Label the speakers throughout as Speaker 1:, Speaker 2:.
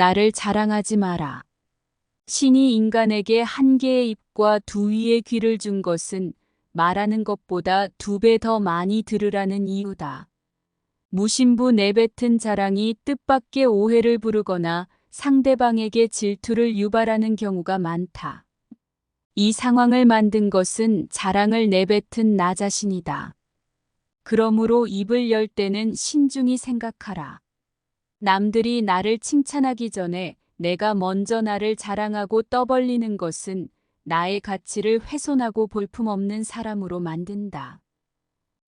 Speaker 1: 나를 자랑하지 마라. 신이 인간에게 한 개의 입과 두 위의 귀를 준 것은 말하는 것보다 2배 더 많이 들으라는 이유다. 무심부 내뱉은 자랑이 뜻밖의 오해를 부르거나 상대방에게 질투를 유발하는 경우가 많다. 이 상황을 만든 것은 자랑을 내뱉은 나 자신이다. 그러므로 입을 열 때는 신중히 생각하라. 남들이 나를 칭찬하기 전에 내가 먼저 나를 자랑하고 떠벌리는 것은 나의 가치를 훼손하고 볼품없는 사람으로 만든다.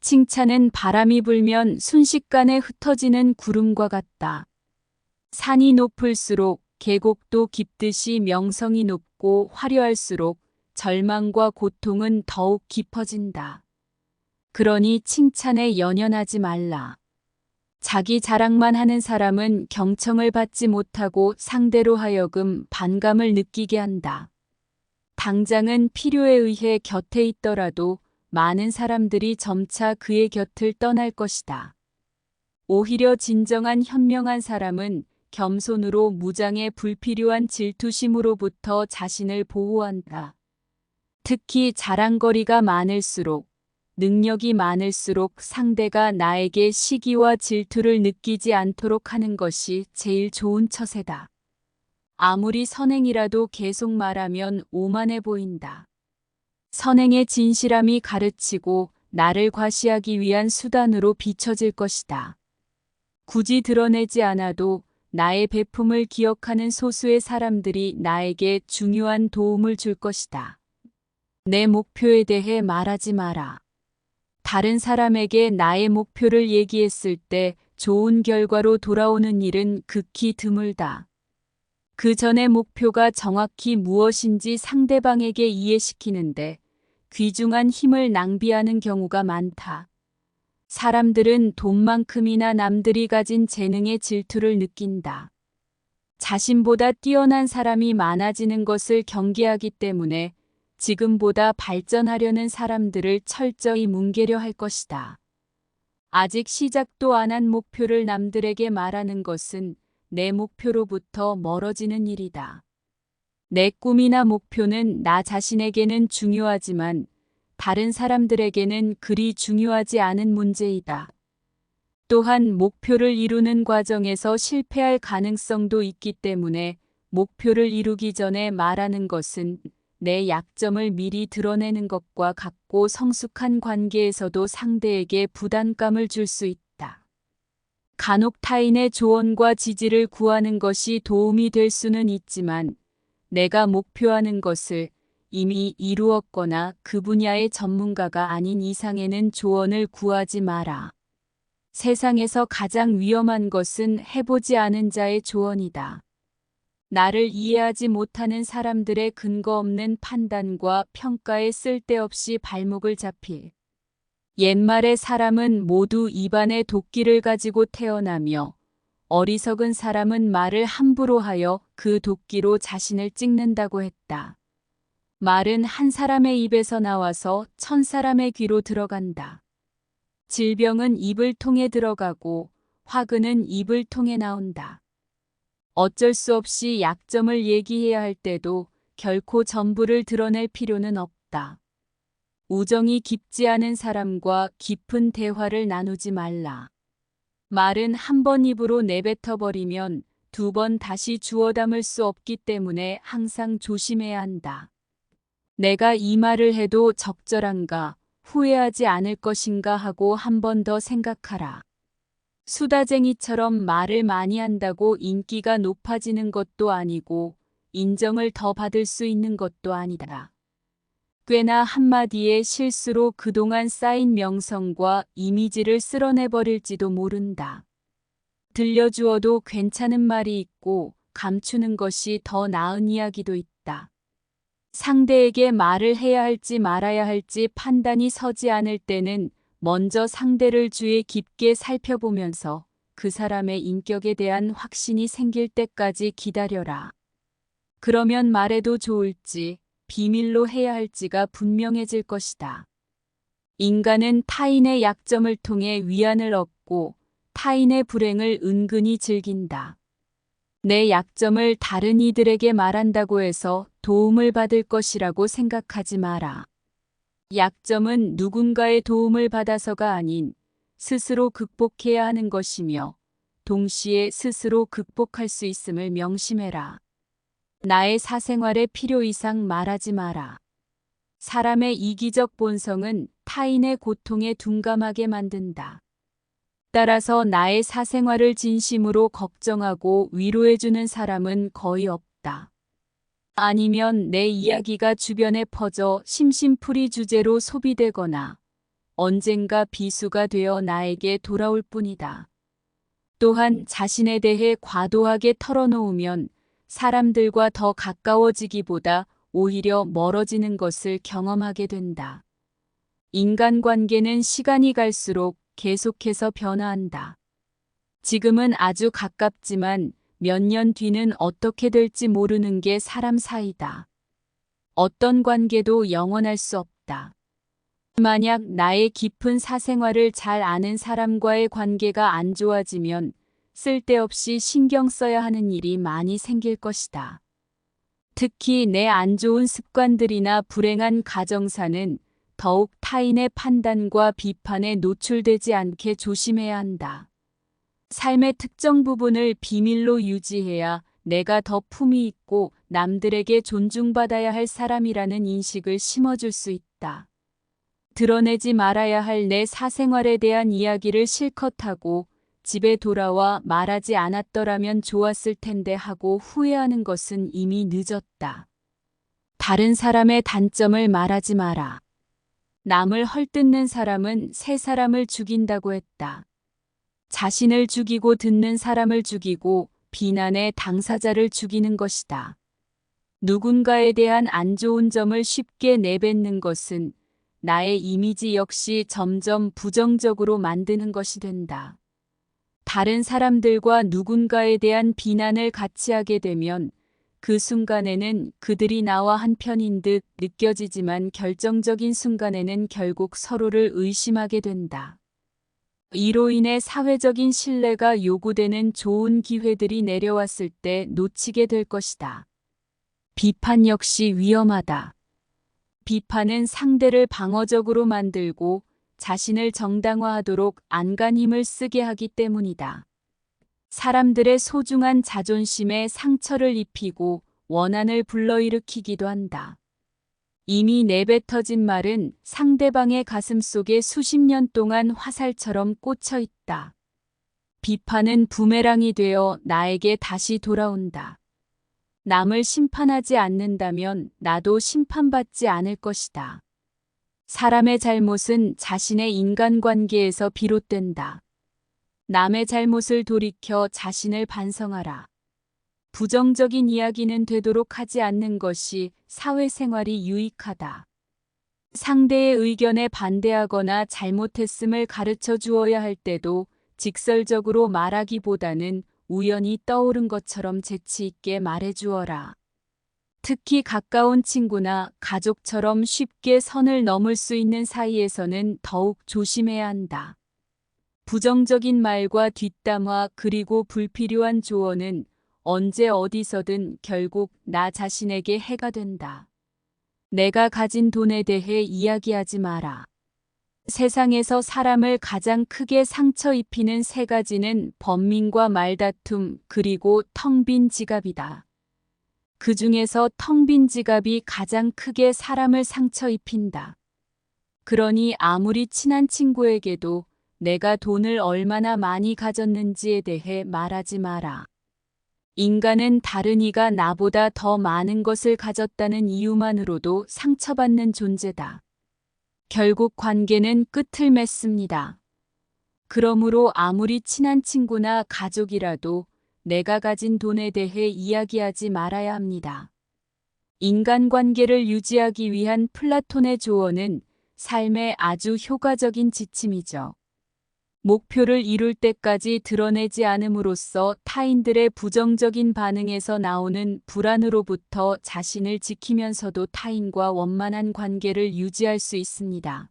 Speaker 1: 칭찬은 바람이 불면 순식간에 흩어지는 구름과 같다. 산이 높을수록 계곡도 깊듯이 명성이 높고 화려할수록 절망과 고통은 더욱 깊어진다. 그러니 칭찬에 연연하지 말라. 자기 자랑만 하는 사람은 경청을 받지 못하고 상대로 하여금 반감을 느끼게 한다. 당장은 필요에 의해 곁에 있더라도 많은 사람들이 점차 그의 곁을 떠날 것이다. 오히려 진정한 현명한 사람은 겸손으로 무장의 불필요한 질투심으로부터 자신을 보호한다. 특히 자랑거리가 많을수록, 능력이 많을수록 상대가 나에게 시기와 질투를 느끼지 않도록 하는 것이 제일 좋은 처세다. 아무리 선행이라도 계속 말하면 오만해 보인다. 선행의 진실함이 가르치고 나를 과시하기 위한 수단으로 비춰질 것이다. 굳이 드러내지 않아도 나의 베품을 기억하는 소수의 사람들이 나에게 중요한 도움을 줄 것이다. 내 목표에 대해 말하지 마라. 다른 사람에게 나의 목표를 얘기했을 때 좋은 결과로 돌아오는 일은 극히 드물다. 그 전에 목표가 정확히 무엇인지 상대방에게 이해시키는데 귀중한 힘을 낭비하는 경우가 많다. 사람들은 돈만큼이나 남들이 가진 재능에 질투를 느낀다. 자신보다 뛰어난 사람이 많아지는 것을 경계하기 때문에 지금보다 발전하려는 사람들을 철저히 뭉개려 할 것이다. 아직 시작도 안 한 목표를 남들에게 말하는 것은 내 목표로부터 멀어지는 일이다. 내 꿈이나 목표는 나 자신에게는 중요하지만 다른 사람들에게는 그리 중요하지 않은 문제이다. 또한 목표를 이루는 과정에서 실패할 가능성도 있기 때문에 목표를 이루기 전에 말하는 것은 내 약점을 미리 드러내는 것과 같고 성숙한 관계에서도 상대에게 부담감을 줄 수 있다. 간혹 타인의 조언과 지지를 구하는 것이 도움이 될 수는 있지만 내가 목표하는 것을 이미 이루었거나 그 분야의 전문가가 아닌 이상에는 조언을 구하지 마라. 세상에서 가장 위험한 것은 해보지 않은 자의 조언이다. 나를 이해하지 못하는 사람들의 근거 없는 판단과 평가에 쓸데없이 발목을 잡힐. 옛말의 사람은 모두 입안에 도끼를 가지고 태어나며 어리석은 사람은 말을 함부로 하여 그 도끼로 자신을 찍는다고 했다. 말은 한 사람의 입에서 나와서 1000사람의 귀로 들어간다. 질병은 입을 통해 들어가고 화근은 입을 통해 나온다. 어쩔 수 없이 약점을 얘기해야 할 때도 결코 전부를 드러낼 필요는 없다. 우정이 깊지 않은 사람과 깊은 대화를 나누지 말라. 말은 한 번 입으로 내뱉어 버리면 2번 다시 주워 담을 수 없기 때문에 항상 조심해야 한다. 내가 이 말을 해도 적절한가, 후회하지 않을 것인가 하고 한 번 더 생각하라. 수다쟁이처럼 말을 많이 한다고 인기가 높아지는 것도 아니고 인정을 더 받을 수 있는 것도 아니다. 꽤나 한마디의 실수로 그동안 쌓인 명성과 이미지를 쓸어내버릴지도 모른다. 들려주어도 괜찮은 말이 있고 감추는 것이 더 나은 이야기도 있다. 상대에게 말을 해야 할지 말아야 할지 판단이 서지 않을 때는 먼저 상대를 주의 깊게 살펴보면서 그 사람의 인격에 대한 확신이 생길 때까지 기다려라. 그러면 말해도 좋을지 비밀로 해야 할지가 분명해질 것이다. 인간은 타인의 약점을 통해 위안을 얻고 타인의 불행을 은근히 즐긴다. 내 약점을 다른 이들에게 말한다고 해서 도움을 받을 것이라고 생각하지 마라. 약점은 누군가의 도움을 받아서가 아닌 스스로 극복해야 하는 것이며 동시에 스스로 극복할 수 있음을 명심해라. 나의 사생활의 필요 이상 말하지 마라. 사람의 이기적 본성은 타인의 고통에 둔감하게 만든다. 따라서 나의 사생활을 진심으로 걱정하고 위로해주는 사람은 거의 없다. 아니면 내 이야기가 주변에 퍼져 심심풀이 주제로 소비되거나 언젠가 비수가 되어 나에게 돌아올 뿐이다. 또한 자신에 대해 과도하게 털어놓으면 사람들과 더 가까워지기보다 오히려 멀어지는 것을 경험하게 된다. 인간관계는 시간이 갈수록 계속해서 변화한다. 지금은 아주 가깝지만 몇 년 뒤는 어떻게 될지 모르는 게 사람 사이다. 어떤 관계도 영원할 수 없다. 만약 나의 깊은 사생활을 잘 아는 사람과의 관계가 안 좋아지면 쓸데없이 신경 써야 하는 일이 많이 생길 것이다. 특히 내 안 좋은 습관들이나 불행한 가정사는 더욱 타인의 판단과 비판에 노출되지 않게 조심해야 한다. 삶의 특정 부분을 비밀로 유지해야 내가 더 품위 있고 남들에게 존중받아야 할 사람이라는 인식을 심어줄 수 있다. 드러내지 말아야 할 내 사생활에 대한 이야기를 실컷 하고 집에 돌아와 말하지 않았더라면 좋았을 텐데 하고 후회하는 것은 이미 늦었다. 다른 사람의 단점을 말하지 마라. 남을 헐뜯는 사람은 새 사람을 죽인다고 했다. 자신을 죽이고 듣는 사람을 죽이고 비난의 당사자를 죽이는 것이다. 누군가에 대한 안 좋은 점을 쉽게 내뱉는 것은 나의 이미지 역시 점점 부정적으로 만드는 것이 된다. 다른 사람들과 누군가에 대한 비난을 같이 하게 되면 그 순간에는 그들이 나와 한편인 듯 느껴지지만 결정적인 순간에는 결국 서로를 의심하게 된다. 이로 인해 사회적인 신뢰가 요구되는 좋은 기회들이 내려왔을 때 놓치게 될 것이다. 비판 역시 위험하다. 비판은 상대를 방어적으로 만들고 자신을 정당화하도록 안간힘을 쓰게 하기 때문이다. 사람들의 소중한 자존심에 상처를 입히고 원한을 불러일으키기도 한다. 이미 내뱉어진 말은 상대방의 가슴 속에 수십 년 동안 화살처럼 꽂혀 있다. 비판은 부메랑이 되어 나에게 다시 돌아온다. 남을 심판하지 않는다면 나도 심판받지 않을 것이다. 사람의 잘못은 자신의 인간관계에서 비롯된다. 남의 잘못을 돌이켜 자신을 반성하라. 부정적인 이야기는 되도록 하지 않는 것이 사회생활이 유익하다. 상대의 의견에 반대하거나 잘못했음을 가르쳐 주어야 할 때도 직설적으로 말하기보다는 우연히 떠오른 것처럼 재치 있게 말해 주어라. 특히 가까운 친구나 가족처럼 쉽게 선을 넘을 수 있는 사이에서는 더욱 조심해야 한다. 부정적인 말과 뒷담화 그리고 불필요한 조언은 언제 어디서든 결국 나 자신에게 해가 된다. 내가 가진 돈에 대해 이야기하지 마라. 세상에서 사람을 가장 크게 상처 입히는 세 가지는 번민과 말다툼 그리고 텅 빈 지갑이다. 그 중에서 텅 빈 지갑이 가장 크게 사람을 상처 입힌다. 그러니 아무리 친한 친구에게도 내가 돈을 얼마나 많이 가졌는지에 대해 말하지 마라. 인간은 다른 이가 나보다 더 많은 것을 가졌다는 이유만으로도 상처받는 존재다. 결국 관계는 끝을 맺습니다. 그러므로 아무리 친한 친구나 가족이라도 내가 가진 돈에 대해 이야기하지 말아야 합니다. 인간관계를 유지하기 위한 플라톤의 조언은 삶의 아주 효과적인 지침이죠. 목표를 이룰 때까지 드러내지 않음으로써 타인들의 부정적인 반응에서 나오는 불안으로부터 자신을 지키면서도 타인과 원만한 관계를 유지할 수 있습니다.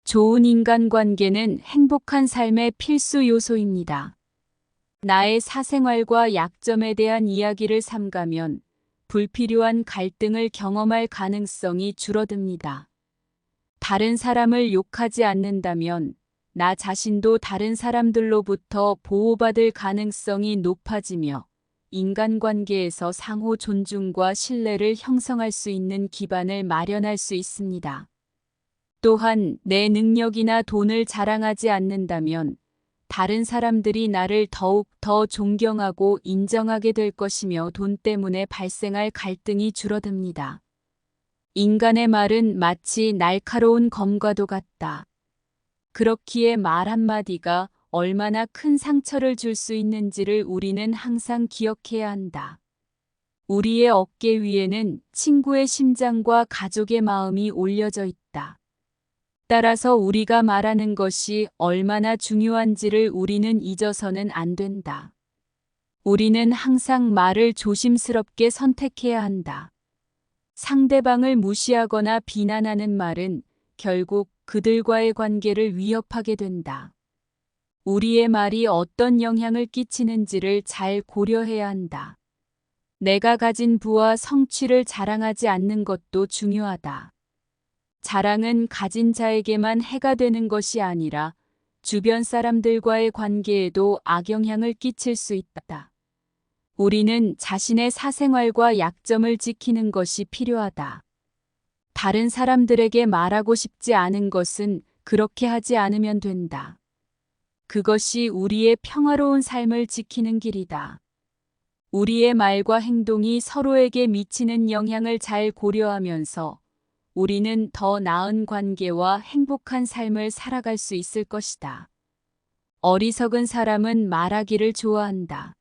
Speaker 1: 좋은 인간관계는 행복한 삶의 필수 요소입니다. 나의 사생활과 약점에 대한 이야기를 삼가면 불필요한 갈등을 경험할 가능성이 줄어듭니다. 다른 사람을 욕하지 않는다면 나 자신도 다른 사람들로부터 보호받을 가능성이 높아지며 인간관계에서 상호 존중과 신뢰를 형성할 수 있는 기반을 마련할 수 있습니다. 또한 내 능력이나 돈을 자랑하지 않는다면 다른 사람들이 나를 더욱 더 존경하고 인정하게 될 것이며 돈 때문에 발생할 갈등이 줄어듭니다. 인간의 말은 마치 날카로운 검과도 같다. 그렇기에 말 한마디가 얼마나 큰 상처를 줄 수 있는지를 우리는 항상 기억해야 한다. 우리의 어깨 위에는 친구의 심장과 가족의 마음이 올려져 있다. 따라서 우리가 말하는 것이 얼마나 중요한지를 우리는 잊어서는 안 된다. 우리는 항상 말을 조심스럽게 선택해야 한다. 상대방을 무시하거나 비난하는 말은 결국 그들과의 관계를 위협하게 된다. 우리의 말이 어떤 영향을 끼치는지를 잘 고려해야 한다. 내가 가진 부와 성취를 자랑하지 않는 것도 중요하다. 자랑은 가진 자에게만 해가 되는 것이 아니라 주변 사람들과의 관계에도 악영향을 끼칠 수 있다. 우리는 자신의 사생활과 약점을 지키는 것이 필요하다. 다른 사람들에게 말하고 싶지 않은 것은 그렇게 하지 않으면 된다. 그것이 우리의 평화로운 삶을 지키는 길이다. 우리의 말과 행동이 서로에게 미치는 영향을 잘 고려하면서 우리는 더 나은 관계와 행복한 삶을 살아갈 수 있을 것이다. 어리석은 사람은 말하기를 좋아한다.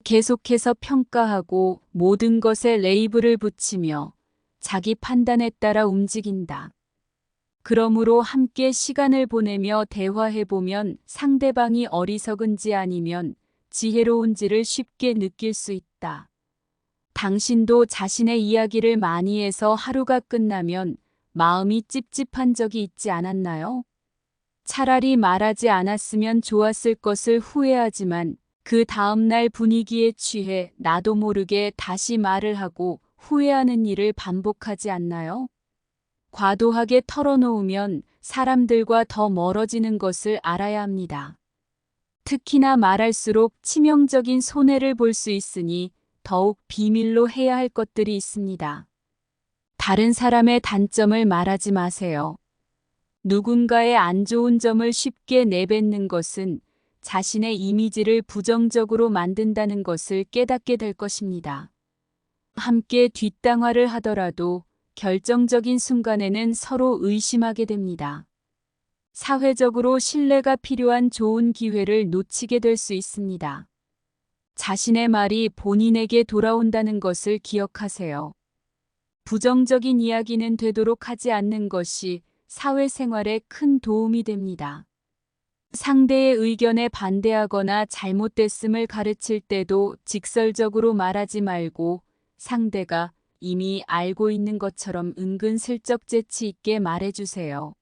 Speaker 1: 계속해서 평가하고 모든 것에 레이블을 붙이며 자기 판단에 따라 움직인다. 그러므로 함께 시간을 보내며 대화해보면 상대방이 어리석은지 아니면 지혜로운지를 쉽게 느낄 수 있다. 당신도 자신의 이야기를 많이 해서 하루가 끝나면 마음이 찝찝한 적이 있지 않았나요? 차라리 말하지 않았으면 좋았을 것을 후회하지만 그 다음날 분위기에 취해 나도 모르게 다시 말을 하고 후회하는 일을 반복하지 않나요? 과도하게 털어놓으면 사람들과 더 멀어지는 것을 알아야 합니다. 특히나 말할수록 치명적인 손해를 볼 수 있으니 더욱 비밀로 해야 할 것들이 있습니다. 다른 사람의 단점을 말하지 마세요. 누군가의 안 좋은 점을 쉽게 내뱉는 것은 자신의 이미지를 부정적으로 만든다는 것을 깨닫게 될 것입니다. 함께 뒷담화를 하더라도 결정적인 순간에는 서로 의심하게 됩니다. 사회적으로 신뢰가 필요한 좋은 기회를 놓치게 될 수 있습니다. 자신의 말이 본인에게 돌아온다는 것을 기억하세요. 부정적인 이야기는 되도록 하지 않는 것이 사회생활에 큰 도움이 됩니다. 상대의 의견에 반대하거나 잘못됐음을 가르칠 때도 직설적으로 말하지 말고 상대가 이미 알고 있는 것처럼 은근슬쩍 재치 있게 말해주세요.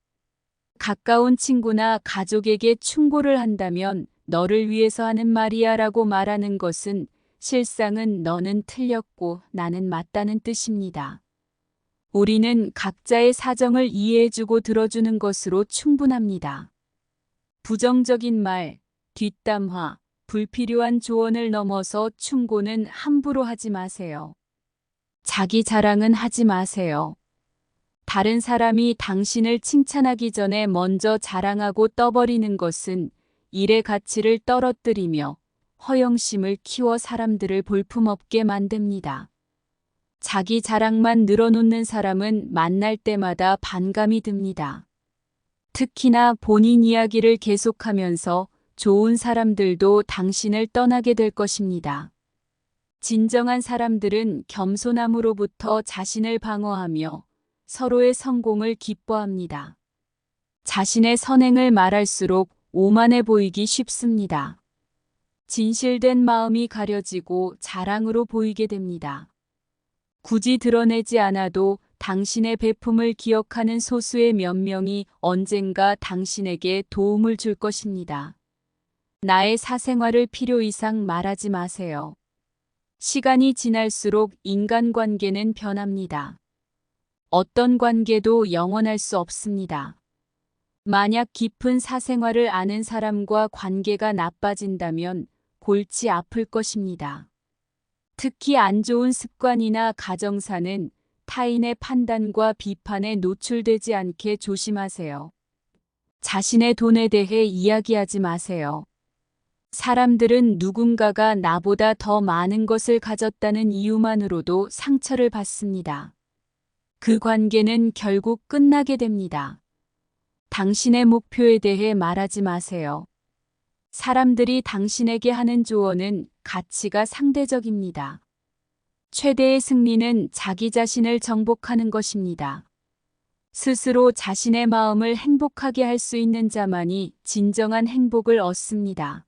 Speaker 1: 가까운 친구나 가족에게 충고를 한다면 너를 위해서 하는 말이야 라고 말하는 것은 실상은 너는 틀렸고 나는 맞다는 뜻입니다. 우리는 각자의 사정을 이해해주고 들어주는 것으로 충분합니다. 부정적인 말, 뒷담화, 불필요한 조언을 넘어서 충고는 함부로 하지 마세요. 자기 자랑은 하지 마세요. 다른 사람이 당신을 칭찬하기 전에 먼저 자랑하고 떠버리는 것은 일의 가치를 떨어뜨리며 허영심을 키워 사람들을 볼품없게 만듭니다. 자기 자랑만 늘어놓는 사람은 만날 때마다 반감이 듭니다. 특히나 본인 이야기를 계속하면서 좋은 사람들도 당신을 떠나게 될 것입니다. 진정한 사람들은 겸손함으로부터 자신을 방어하며 서로의 성공을 기뻐합니다. 자신의 선행을 말할수록 오만해 보이기 쉽습니다. 진실된 마음이 가려지고 자랑으로 보이게 됩니다. 굳이 드러내지 않아도 당신의 배품을 기억하는 소수의 몇 명이 언젠가 당신에게 도움을 줄 것입니다. 나의 사생활을 필요 이상 말하지 마세요. 시간이 지날수록 인간관계는 변합니다. 어떤 관계도 영원할 수 없습니다. 만약 깊은 사생활을 아는 사람과 관계가 나빠진다면 골치 아플 것입니다. 특히 안 좋은 습관이나 가정사는 타인의 판단과 비판에 노출되지 않게 조심하세요. 자신의 돈에 대해 이야기하지 마세요. 사람들은 누군가가 나보다 더 많은 것을 가졌다는 이유만으로도 상처를 받습니다. 그 관계는 결국 끝나게 됩니다. 당신의 목표에 대해 말하지 마세요. 사람들이 당신에게 하는 조언은 가치가 상대적입니다. 최대의 승리는 자기 자신을 정복하는 것입니다. 스스로 자신의 마음을 행복하게 할 수 있는 자만이 진정한 행복을 얻습니다.